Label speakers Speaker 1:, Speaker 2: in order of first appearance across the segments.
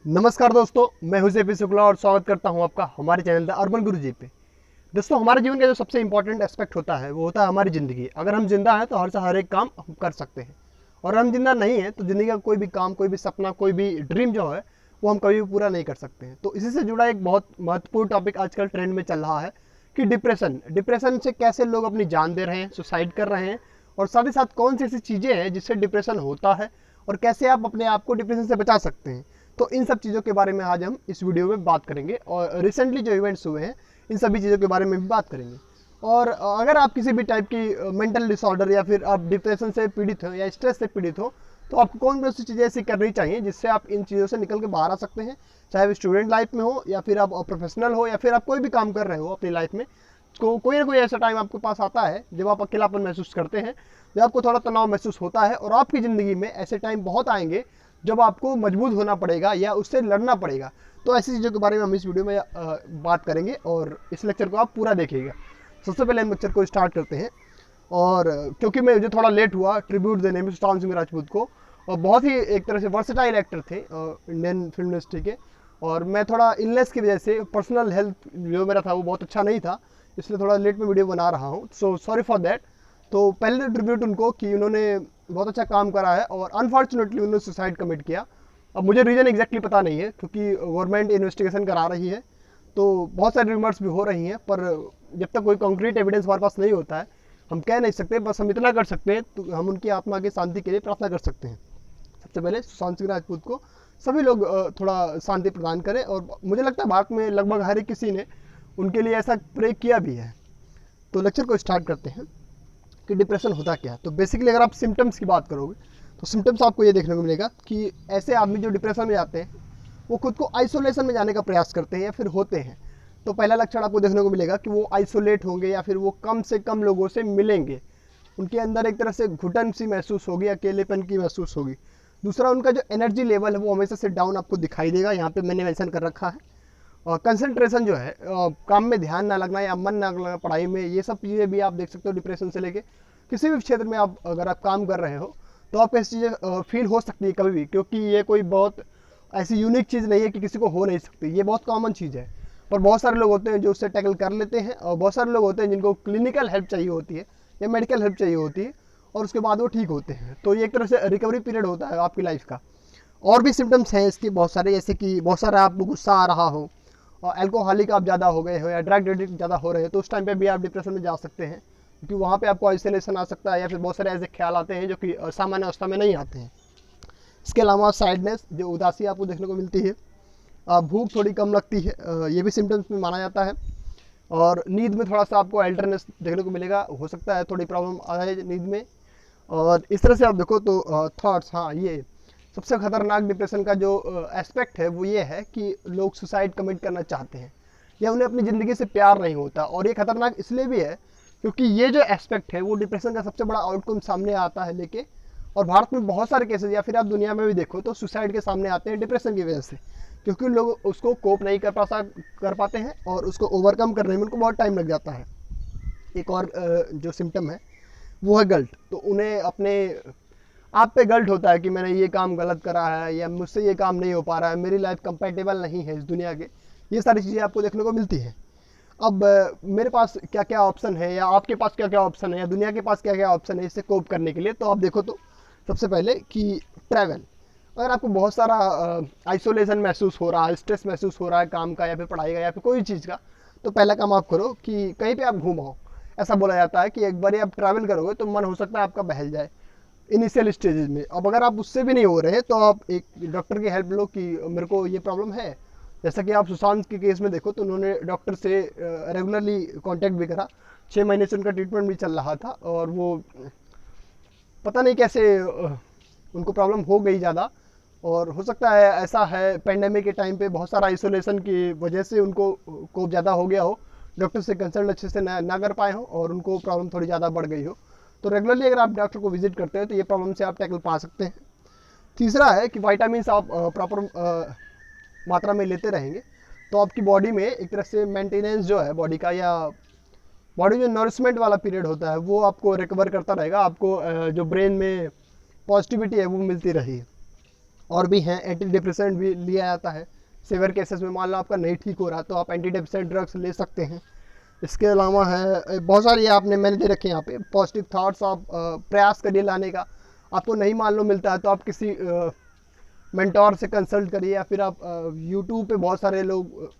Speaker 1: नमस्कार दोस्तों, मैं हूं जेपी शुक्ला और स्वागत करता हूं आपका हमारे चैनल द अर्बन गुरुजी पे। दोस्तों, हमारे जीवन का जो सबसे इंपॉर्टेंट एस्पेक्ट होता है वो होता है हमारी ज़िंदगी। अगर हम जिंदा हैं तो हर से हर एक काम हम कर सकते हैं, और हम जिंदा नहीं हैं तो ज़िंदगी का कोई भी काम, कोई भी सपना, कोई भी ड्रीम जो है वो हम कभी भी पूरा नहीं कर सकते हैं। तो इसी से जुड़ा एक बहुत महत्वपूर्ण टॉपिक आजकल ट्रेंड में चल रहा है कि डिप्रेशन से कैसे लोग अपनी जान दे रहे हैं, सुसाइड कर रहे हैं, और साथ ही साथ कौन सी ऐसी चीज़ें हैं जिससे डिप्रेशन होता है और कैसे आप अपने आप को डिप्रेशन से बचा सकते हैं। तो इन सब चीज़ों के बारे में आज हम इस वीडियो में बात करेंगे, और रिसेंटली जो इवेंट्स हुए हैं इन सभी चीज़ों के बारे में भी बात करेंगे। और अगर आप किसी भी टाइप की मेंटल डिसऑर्डर या फिर आप डिप्रेशन से पीड़ित हो या स्ट्रेस से पीड़ित हो, तो आपको कौन कौन सी चीज़ें ऐसी करनी चाहिए जिससे आप इन चीज़ों से निकल के बाहर आ सकते हैं। चाहे वो स्टूडेंट लाइफ में हो या फिर आप प्रोफेशनल हो या फिर आप कोई भी काम कर रहे हो अपनी लाइफ में, तो कोई ना कोई ऐसा टाइम आपके पास आता है जब आप अकेलापन महसूस करते हैं, जब आपको थोड़ा तनाव महसूस होता है, और आपकी ज़िंदगी में ऐसे टाइम बहुत आएंगे जब आपको मजबूत होना पड़ेगा या उससे लड़ना पड़ेगा। तो ऐसी चीज़ों के बारे में हम इस वीडियो में बात करेंगे, और इस लेक्चर को आप पूरा देखिएगा। सबसे पहले हम लेक्चर को स्टार्ट करते हैं। और क्योंकि मैं मुझे थोड़ा लेट हुआ ट्रिब्यूट देने में सुशांत सिंह राजपूत को, और बहुत ही एक तरह से वर्सेटाइल एक्टर थे इंडियन फिल्म इंडस्ट्री के, और मैं थोड़ा इलनेस की वजह से पर्सनल हेल्थ जो मेरा था वो बहुत अच्छा नहीं था, इसलिए थोड़ा लेट में वीडियो बना रहा हूँ। So sorry for that. तो पहले तो ट्रिब्यूट उनको कि उन्होंने बहुत अच्छा काम करा है, और अनफॉर्चुनेटली उन्होंने सुसाइड कमिट किया। अब मुझे रीज़न एग्जैक्टली पता नहीं है क्योंकि गवर्नमेंट इन्वेस्टिगेशन करा रही है, तो बहुत सारी रिमर्स भी हो रही हैं, पर जब तक कोई कंक्रीट एविडेंस हमारे पास नहीं होता है हम कह नहीं सकते। बस हम इतना कर सकते हैं, तो हम उनकी आत्मा की शांति के लिए प्रार्थना कर सकते हैं। सबसे पहले सुशांत सिंह राजपूत को सभी लोग थोड़ा शांति प्रदान करें, और मुझे लगता है भारत में लगभग हर एक किसी ने उनके लिए ऐसा प्रे किया भी है। तो लेक्चर को स्टार्ट करते हैं कि डिप्रेशन होता क्या है। तो बेसिकली अगर आप सिम्टम्स की बात करोगे तो सिम्टम्स आपको ये देखने को मिलेगा कि ऐसे आदमी जो डिप्रेशन में जाते हैं वो खुद को आइसोलेशन में जाने का प्रयास करते हैं या फिर होते हैं। तो पहला लक्षण आपको देखने को मिलेगा कि वो आइसोलेट होंगे या फिर वो कम से कम लोगों से मिलेंगे। उनके अंदर एक तरह से घुटन सी महसूस होगी, अकेलेपन की महसूस होगी। दूसरा, उनका जो एनर्जी लेवल है वो हमेशा से डाउन आपको दिखाई देगा, यहाँ पे मैंने मेंशन कर रखा है। और कंसंट्रेशन जो है, काम में ध्यान ना लगना या मन ना लगना पढ़ाई में, ये सब चीज़ें भी आप देख सकते हो डिप्रेशन से लेके किसी भी क्षेत्र में आप अगर आप काम कर रहे हो तो आपको ऐसी चीज़ें फील हो सकती है कभी भी, क्योंकि ये कोई बहुत ऐसी यूनिक चीज़ नहीं है कि किसी को हो नहीं सकती, ये बहुत कॉमन चीज़ है। पर बहुत सारे लोग होते हैं जो उससे टैकल कर लेते हैं, और बहुत सारे लोग होते हैं जिनको क्लिनिकल हेल्प चाहिए होती है या मेडिकल हेल्प चाहिए होती है, और उसके बाद वो ठीक होते हैं। तो ये एक तरह से रिकवरी पीरियड होता है आपकी लाइफ का। और भी सिम्टम्स हैं इसके बहुत सारे, जैसे कि बहुत सारा आपको गुस्सा आ रहा हो, और अल्कोहलिक आप ज़्यादा हो गए हो या ड्रग एडिक्ट ज़्यादा हो रहे हो, तो उस टाइम पे भी आप डिप्रेशन में जा सकते हैं, क्योंकि वहाँ पे आपको आइसोलेशन आ सकता है या फिर बहुत सारे ऐसे ख्याल आते हैं जो कि सामान्य अवस्था में नहीं आते हैं। इसके अलावा सैडनेस, जो उदासी आपको देखने को मिलती है, भूख थोड़ी कम लगती है, ये भी सिम्टम्स में माना जाता है। और नींद में थोड़ा सा आपको अल्टरनेस देखने को मिलेगा, हो सकता है थोड़ी प्रॉब्लम आ जाए नींद में। और इस तरह से आप देखो तो थॉट्स, हाँ, ये सबसे खतरनाक डिप्रेशन का जो एस्पेक्ट है वो ये है कि लोग सुसाइड कमिट करना चाहते हैं या उन्हें अपनी ज़िंदगी से प्यार नहीं होता। और ये खतरनाक इसलिए भी है क्योंकि ये जो एस्पेक्ट है वो डिप्रेशन का सबसे बड़ा आउटकम सामने आता है लेके। और भारत में बहुत सारे केसेस, या फिर आप दुनिया में भी देखो तो सुसाइड के सामने आते हैं डिप्रेशन की वजह से, क्योंकि लोग उसको कोप नहीं कर पाते हैं और उसको ओवरकम करने में उनको बहुत टाइम लग जाता है। एक और जो सिम्टम है वो है गल्ट। तो उन्हें अपने आप पे गल्ट होता है कि मैंने ये काम गलत करा है या मुझसे ये काम नहीं हो पा रहा है, मेरी लाइफ कंपेटेबल नहीं है इस दुनिया के। ये सारी चीज़ें आपको देखने को मिलती हैं। अब मेरे पास क्या क्या ऑप्शन है या आपके पास क्या क्या ऑप्शन है या दुनिया के पास क्या क्या ऑप्शन है इससे कोप करने के लिए, तो आप देखो तो सबसे पहले कि ट्रैवल। अगर आपको बहुत सारा आइसोलेशन महसूस हो रहा है, स्ट्रेस महसूस हो रहा है काम का या फिर पढ़ाई का या फिर कोई चीज़ का, तो पहला काम आप करो कि कहीं पे आप घूमो। ऐसा बोला जाता है कि एक बार आप ट्रैवल करोगे तो मन हो सकता है आपका बहल जाए इनिशियल स्टेजेस में। अब अगर आप उससे भी नहीं हो रहे तो आप एक डॉक्टर की हेल्प लो कि मेरे को ये प्रॉब्लम है। जैसा कि आप सुशांत के केस में देखो तो उन्होंने डॉक्टर से रेगुलरली कांटेक्ट भी करा, 6 महीने से उनका ट्रीटमेंट भी चल रहा था, और वो पता नहीं कैसे उनको प्रॉब्लम हो गई ज़्यादा। और हो सकता है ऐसा है पेंडेमिक के टाइम पे बहुत सारा आइसोलेशन की वजह से उनको कोप ज़्यादा हो गया हो, डॉक्टर से कंसल्ट अच्छे से ना कर पाए हो और उनको प्रॉब्लम थोड़ी ज़्यादा बढ़ गई हो। तो रेगुलरली अगर आप डॉक्टर को विजिट करते हैं तो ये प्रॉब्लम से आप टैकल पा सकते हैं। तीसरा है कि विटामिन्स आप प्रॉपर मात्रा में लेते रहेंगे तो आपकी बॉडी में एक तरह से मेंटेनेंस जो है बॉडी का, या बॉडी जो नरिशमेंट वाला पीरियड होता है वो आपको रिकवर करता रहेगा, आपको जो ब्रेन में पॉजिटिविटी है वो मिलती रही। और भी हैं। एंटी डिप्रेसेंट भी लिया जाता है सीवियर केसेस में, मान लो आपका नहीं ठीक हो रहा तो आप एंटी डिप्रेसेंट ड्रग्स ले सकते हैं। इसके अलावा है बहुत सारी आपने मैंने दे रखे हैं यहाँ पे पॉजिटिव थाट्स, आप प्रयास करिए लाने का। आपको नहीं मान लो मिलता है तो आप किसी मेंटोर से कंसल्ट करिए, या फिर आप यूट्यूब पे बहुत सारे लोग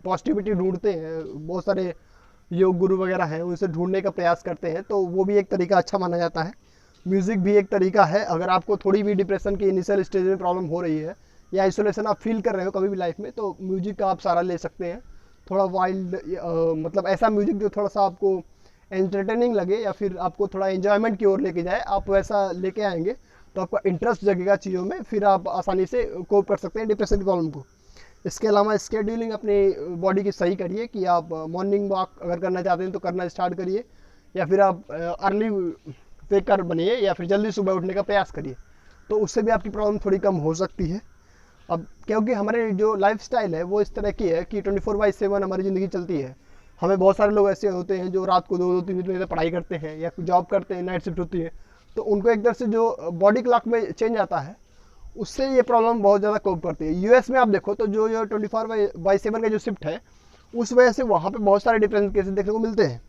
Speaker 1: पॉजिटिविटी ढूंढते हैं, बहुत सारे योग गुरु वगैरह हैं, उनसे ढूंढने का प्रयास करते हैं, तो वो भी एक तरीका अच्छा माना जाता है। म्यूज़िक भी एक तरीका है। अगर आपको थोड़ी भी डिप्रेशन की इनिशियल स्टेज में प्रॉब्लम हो रही है या आइसोलेशन आप फील कर रहे हो कभी भी लाइफ में, तो म्यूजिक का आप सहारा ले सकते हैं। थोड़ा वाइल्ड मतलब ऐसा म्यूजिक जो थोड़ा सा आपको एंटरटेनिंग लगे या फिर आपको थोड़ा एंजॉयमेंट की ओर लेके जाए, आप वैसा लेके आएंगे तो आपका इंटरेस्ट जगेगा चीज़ों में, फिर आप आसानी से कोप कर सकते हैं डिप्रेशन की प्रॉब्लम को। इसके अलावा स्केड्यूलिंग अपनी बॉडी की सही करिए कि आप मॉर्निंग वॉक अगर करना चाहते हैं तो करना स्टार्ट करिए, या फिर आप अर्ली वेकर बनिए या फिर जल्दी सुबह उठने का प्रयास करिए, तो उससे भी आपकी प्रॉब्लम थोड़ी कम हो सकती है। अब क्योंकि हमारे जो लाइफस्टाइल है वो इस तरह की है कि 24/7 हमारी ज़िंदगी चलती है। हमें बहुत सारे लोग ऐसे होते हैं जो रात को 2-2, 3-3 बजे तक पढ़ाई करते हैं या जॉब करते हैं, नाइट शिफ्ट होती है, तो उनको एक तरह से जो बॉडी क्लॉक में चेंज आता है उससे ये प्रॉब्लम बहुत ज़्यादा कोप करती है। यूएस में आप देखो तो जो 24/7 का जो शिफ्ट है उस वजह से वहाँ पे बहुत सारे डिफरेंस केसेस देखने को मिलते हैं।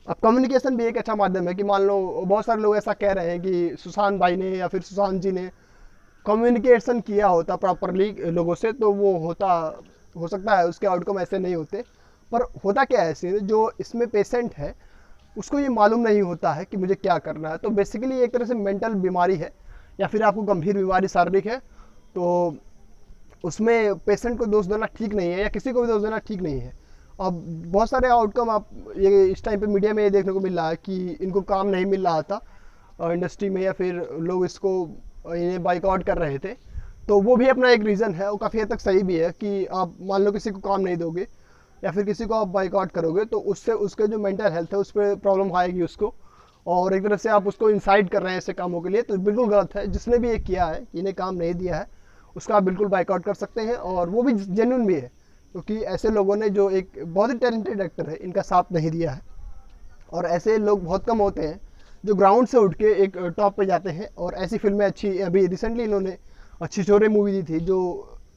Speaker 1: अब कम्युनिकेशन भी एक अच्छा माध्यम है कि मान लो बहुत सारे लोग ऐसा कह रहे हैं कि सुशांत भाई ने या फिर सुशांत जी ने कम्युनिकेशन किया होता प्रॉपरली लोगों से तो वो होता, हो सकता है उसके आउटकम ऐसे नहीं होते। पर होता क्या है ऐसे, जो इसमें पेशेंट है उसको ये मालूम नहीं होता है कि मुझे क्या करना है। तो बेसिकली एक तरह से मेंटल बीमारी है या फिर आपको गंभीर बीमारी शारीरिक है, तो उसमें पेशेंट को दोष देना ठीक नहीं है या किसी को भी दोष देना ठीक नहीं है। अब बहुत सारे आउटकम आप ये इस टाइम पे मीडिया में ये देखने को मिल रहा है कि इनको काम नहीं मिल रहा था इंडस्ट्री में, या फिर लोग इसको इन्हें बाइकआउट कर रहे थे, तो वो भी अपना एक रीज़न है, वो काफ़ी हद तक सही भी है कि आप मान लो किसी को काम नहीं दोगे या फिर किसी को आप बाइकआउट करोगे तो उससे उसके जो मेंटल हेल्थ है उस पर प्रॉब्लम आएगी उसको, और एक तरह से आप उसको इंसाइट कर रहे हैं ऐसे कामों के लिए, तो बिल्कुल गलत है। जिसने भी ये किया है, इन्हें काम नहीं दिया है, उसका आप बिल्कुल बाइकआउट कर सकते हैं, और वो भी जेन्युइन भी है, क्योंकि ऐसे लोगों ने जो एक बहुत ही टैलेंटेड एक्टर है इनका साथ नहीं दिया है। और ऐसे लोग बहुत कम होते हैं जो ग्राउंड से उठ के एक टॉप पे जाते हैं, और ऐसी फिल्में अच्छी, अभी रिसेंटली इन्होंने छिछोरे मूवी दी थी जो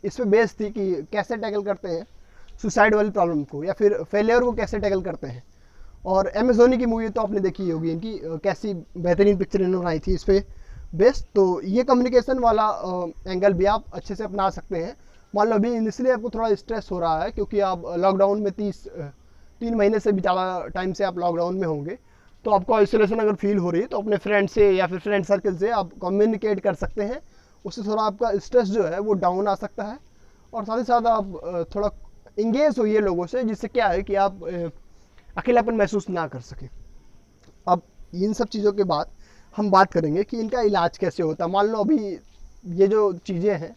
Speaker 1: इस पर बेस्ड थी कि कैसे टैकल करते हैं सुसाइड वाली प्रॉब्लम को या फिर फेलियर को कैसे टैकल करते हैं। और अमेजोनी की मूवी तो आपने देखी होगी इनकी, कैसी बेहतरीन पिक्चर इन्होंने आई थी इस पर बेस्ड। तो ये कम्युनिकेशन वाला एंगल भी आप अच्छे से अपना सकते हैं। मान लो अभी इसलिए आपको थोड़ा स्ट्रेस हो रहा है क्योंकि आप लॉकडाउन में 3 महीने से भी ज़्यादा टाइम से आप लॉकडाउन में होंगे, तो आपको आइसोलेशन अगर फील हो रही है तो अपने फ्रेंड से या फिर फ्रेंड सर्कल से आप कम्युनिकेट कर सकते हैं, उससे थोड़ा आपका स्ट्रेस जो है वो डाउन आ सकता है। और साथ ही साथ आप थोड़ा इंगेज होइए लोगों से, जिससे क्या है कि आप अकेलापन महसूस ना कर सकें। अब इन सब चीज़ों के बाद हम बात करेंगे कि इनका इलाज कैसे होता है। मान लो अभी ये जो चीज़ें हैं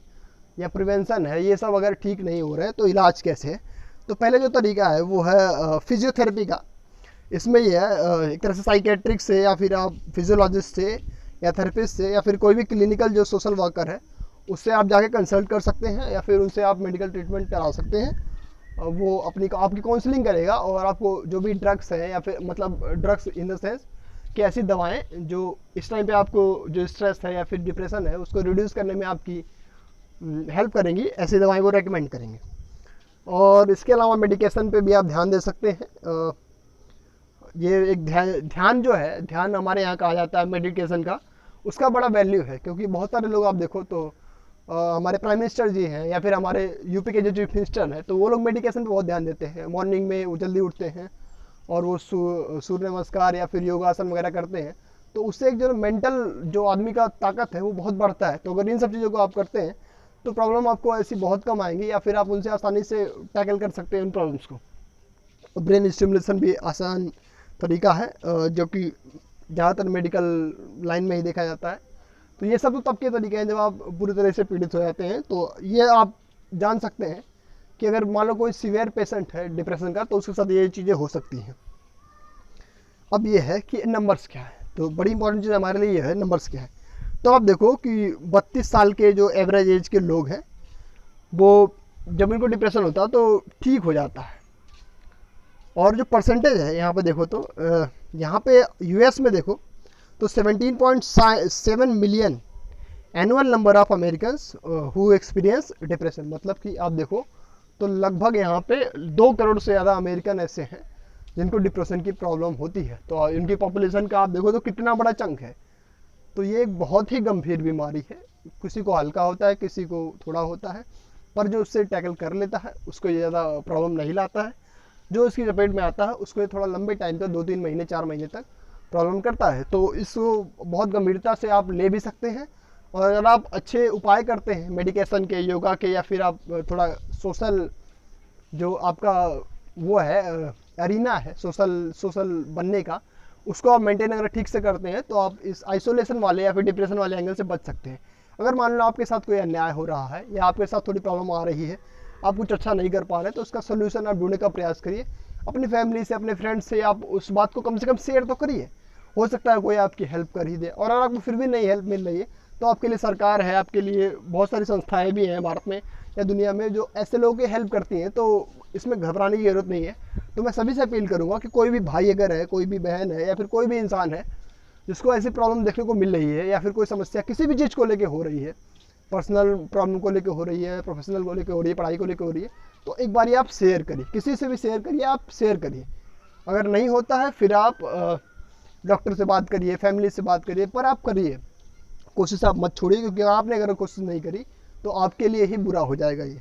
Speaker 1: या प्रिवेंशन है ये सब अगर ठीक नहीं हो रहे हैं तो इलाज कैसे है। तो पहले जो तरीका है वो है फिजियोथेरेपी का। इसमें ये है एक तरह से साइकेट्रिक से या फिर आप फिजियोलॉजिस्ट से या थेरेपिस्ट से या फिर कोई भी क्लिनिकल जो सोशल वर्कर है उससे आप जाके कंसल्ट कर सकते हैं, या फिर उनसे आप मेडिकल ट्रीटमेंट करा सकते हैं। वो आपकी काउंसलिंग करेगा और आपको जो भी ड्रग्स है या फिर मतलब ड्रग्स इन द सेंस कि ऐसी दवाएं जो इस टाइम पे आपको जो स्ट्रेस है या फिर डिप्रेशन है उसको रिड्यूस करने में आपकी हेल्प करेंगी, ऐसी दवाएं वो रेकमेंड करेंगे। और इसके अलावा मेडिकेशन पे भी आप ध्यान दे सकते हैं। ये एक ध्यान जो है, ध्यान हमारे यहाँ कहा जाता है मेडिकेशन का, उसका बड़ा वैल्यू है, क्योंकि बहुत सारे लोग आप देखो तो हमारे प्राइम मिनिस्टर जी हैं या फिर हमारे यूपी के जो चीफ मिनिस्टर हैं, तो वो लोग मेडिकेशन पे बहुत ध्यान देते हैं। मॉर्निंग में वो जल्दी उठते हैं और वो सूर्य नमस्कार या फिर योगासन वगैरह करते हैं, तो उससे एक जो मेंटल जो आदमी का ताकत है वो बहुत बढ़ता है। तो अगर इन सब चीज़ों को आप करते हैं तो प्रॉब्लम आपको ऐसी बहुत कम आएंगी, या फिर आप उनसे आसानी से टैकल कर सकते हैं उन प्रॉब्लम्स को। ब्रेन स्टिमुलेशन भी आसान तरीका है जो कि ज़्यादातर मेडिकल लाइन में ही देखा जाता है। तो ये सब तो तब के तरीके हैं जब आप पूरी तरह से पीड़ित हो जाते हैं, तो ये आप जान सकते हैं कि अगर मान लो कोई सीवियर पेशेंट है डिप्रेशन का तो उसके साथ ये चीज़ें हो सकती हैं। अब ये है कि नंबर्स क्या है, तो बड़ी इंपॉर्टेंट चीज़ हमारे लिए ये है नंबर्स क्या है। तो आप देखो कि 32 साल के जो एवरेज एज के लोग हैं वो जब इनको डिप्रेशन होता है तो ठीक हो जाता है। और जो परसेंटेज है यहाँ पे देखो तो यहाँ पे यूएस में देखो तो 17.7 million annual number of Americans who experience depression, मतलब कि आप देखो तो लगभग यहाँ पे 2 करोड़ से ज़्यादा अमेरिकन ऐसे हैं जिनको डिप्रेशन की प्रॉब्लम होती है। तो इनकी पॉपुलेशन का आप देखो तो कितना बड़ा चंक है। तो ये एक बहुत ही गंभीर बीमारी है, किसी को हल्का होता है, किसी को थोड़ा होता है, पर जो उससे टैकल कर लेता है उसको ये ज़्यादा प्रॉब्लम नहीं लाता है। जो इसकी चपेट में आता है उसको ये थोड़ा लंबे टाइम तक 2-3 महीने 4 महीने तक प्रॉब्लम करता है। तो इसको बहुत गंभीरता से आप ले भी सकते हैं, और अगर आप अच्छे उपाय करते हैं मेडिकेशन के, योगा के, या फिर आप थोड़ा सोशल जो आपका वो है एरिना है सोशल बनने का, उसको आप मेंटेन अगर ठीक से करते हैं तो आप इस आइसोलेशन वाले या फिर डिप्रेशन वाले एंगल से बच सकते हैं। अगर मान लो आपके साथ कोई अन्याय हो रहा है या आपके साथ थोड़ी प्रॉब्लम आ रही है, आप कुछ अच्छा नहीं कर पा रहे, तो उसका सोल्यूशन आप ढूंढने का प्रयास करिए। अपनी फैमिली से, अपने फ्रेंड्स से आप उस बात को कम से कम शेयर तो करिए। हो सकता है कोई आपकी हेल्प कर ही दे, और अगर आपको फिर भी नहीं हेल्प मिल रही है तो आपके लिए सरकार है, आपके लिए बहुत सारी संस्थाएं भी हैं भारत में या दुनिया में जो ऐसे लोगों की हेल्प करती हैं। तो इसमें घबराने की ज़रूरत नहीं है। तो मैं सभी से अपील करूँगा कि कोई भी भाई अगर है, कोई भी बहन है, या फिर कोई भी इंसान है जिसको ऐसी प्रॉब्लम देखने को मिल रही है, या फिर कोई समस्या किसी भी चीज़ को लेके हो रही है, पर्सनल प्रॉब्लम को लेके हो रही है, प्रोफेशनल को लेके हो रही है, पढ़ाई को लेके हो रही है, तो एक बार आप शेयर करिए, किसी से भी शेयर करिए, आप शेयर करिए। अगर नहीं होता है फिर आप डॉक्टर से बात करिए, फैमिली से बात करिए, पर आप करिए, कोशिश आप मत छोड़िए, क्योंकि आपने अगर कोशिश नहीं करी तो आपके लिए ही बुरा हो जाएगा ये।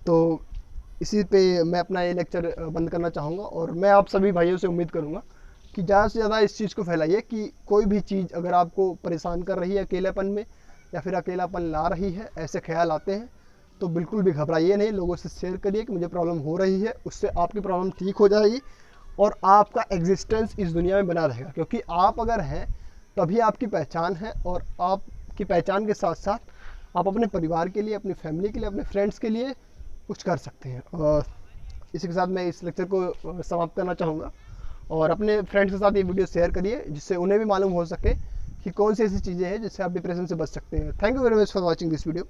Speaker 1: तो इसी पे मैं अपना ये लेक्चर बंद करना चाहूँगा, और मैं आप सभी भाइयों से उम्मीद करूँगा कि ज़्यादा से ज़्यादा इस चीज़ को फैलाइए कि कोई भी चीज़ अगर आपको परेशान कर रही है अकेलेपन में, या फिर अकेलापन ला रही है, ऐसे ख्याल आते हैं, तो बिल्कुल भी घबराइए नहीं, लोगों से शेयर करिए कि मुझे प्रॉब्लम हो रही है, उससे आपकी प्रॉब्लम ठीक हो जाएगी और आपका एग्जिस्टेंस इस दुनिया में बना रहेगा। क्योंकि आप अगर हैं तभी आपकी पहचान है, और आपकी पहचान के साथ साथ आप अपने परिवार के लिए, अपनी फैमिली के लिए, अपने फ्रेंड्स के लिए कुछ कर सकते हैं। और इसी के साथ मैं इस लेक्चर को समाप्त करना चाहूँगा, और अपने फ्रेंड्स के साथ ये वीडियो शेयर करिए जिससे उन्हें भी मालूम हो सके कि कौन सी ऐसी चीज़ें हैं जिससे आप डिप्रेशन से बच सकते हैं। Thank you very much for watching this video.